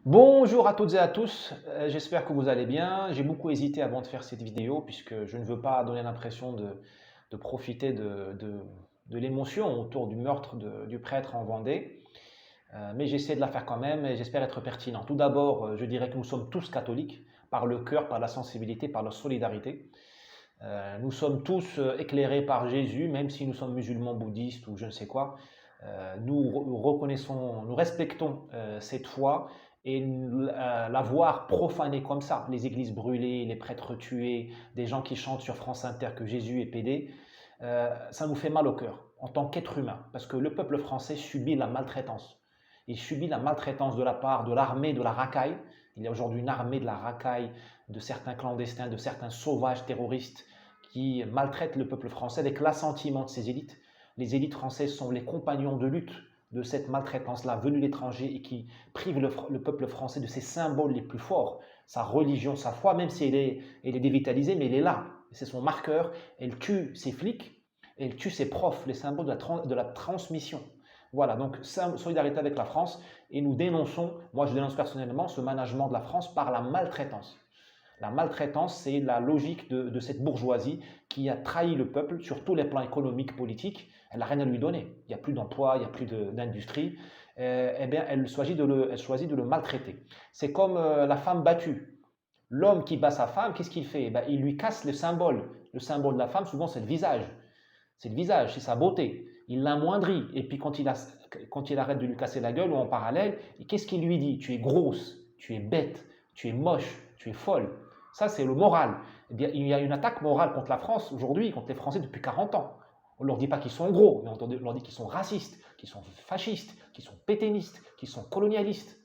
Bonjour à toutes et à tous, j'espère que vous allez bien. J'ai beaucoup hésité avant de faire cette vidéo puisque je ne veux pas donner l'impression de profiter de l'émotion autour du meurtre du prêtre en Vendée. Mais j'essaie de la faire quand même et j'espère être pertinent. Tout d'abord, je dirais que nous sommes tous catholiques par le cœur, par la sensibilité, par la solidarité. Nous sommes tous éclairés par Jésus, même si nous sommes musulmans, bouddhistes ou je ne sais quoi. Nous reconnaissons, nous respectons cette foi et la voir profanée comme ça, les églises brûlées, les prêtres tués, des gens qui chantent sur France Inter que Jésus est pédé, ça nous fait mal au cœur en tant qu'être humain, parce que le peuple français subit la maltraitance. Il subit la maltraitance de la part de l'armée de la racaille. Il y a aujourd'hui une armée de la racaille, de certains clandestins, de certains sauvages terroristes qui maltraitent le peuple français avec l'assentiment de ces élites. Les élites françaises sont les compagnons de lutte de cette maltraitance-là venue de l'étranger et qui prive le peuple français de ses symboles les plus forts, sa religion, sa foi, même si elle est dévitalisée, mais elle est là. C'est son marqueur. Elle tue ses flics, elle tue ses profs, les symboles de la transmission. Voilà, donc solidarité avec la France et nous dénonçons, moi je dénonce personnellement ce management de la France par la maltraitance. La maltraitance, c'est la logique de cette bourgeoisie qui a trahi le peuple sur tous les plans économiques, politiques. Elle n'a rien à lui donner. Il n'y a plus d'emploi, il n'y a plus d'industrie. Eh bien, elle choisit de le maltraiter. C'est comme la femme battue. L'homme qui bat sa femme, qu'est-ce qu'il fait? Eh ben, il lui casse le symbole. Le symbole de la femme, souvent, c'est le visage. C'est le visage, c'est sa beauté. Il l'amoindrit. Et puis, quand il arrête de lui casser la gueule ou en parallèle, qu'est-ce qu'il lui dit? Tu es grosse, tu es bête, tu es moche, tu es folle. Ça, c'est le moral. Eh bien, il y a une attaque morale contre la France aujourd'hui, contre les Français depuis 40 ans. On ne leur dit pas qu'ils sont gros, mais on leur dit qu'ils sont racistes, qu'ils sont fascistes, qu'ils sont pétainistes, qu'ils sont colonialistes,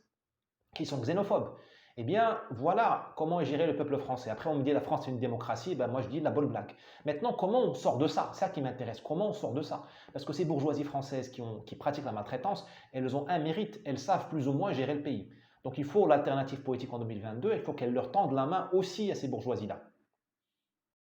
qu'ils sont xénophobes. Eh bien, voilà comment est géré le peuple français. Après, on me dit la France est une démocratie, ben moi je dis la bonne blague. Maintenant, comment on sort de ça? C'est ça qui m'intéresse. Comment on sort de ça? Parce que ces bourgeoisies françaises qui pratiquent la maltraitance, elles ont un mérite, elles savent plus ou moins gérer le pays. Donc il faut l'alternative politique en 2022, il faut qu'elles leur tendent la main aussi à ces bourgeoisies-là.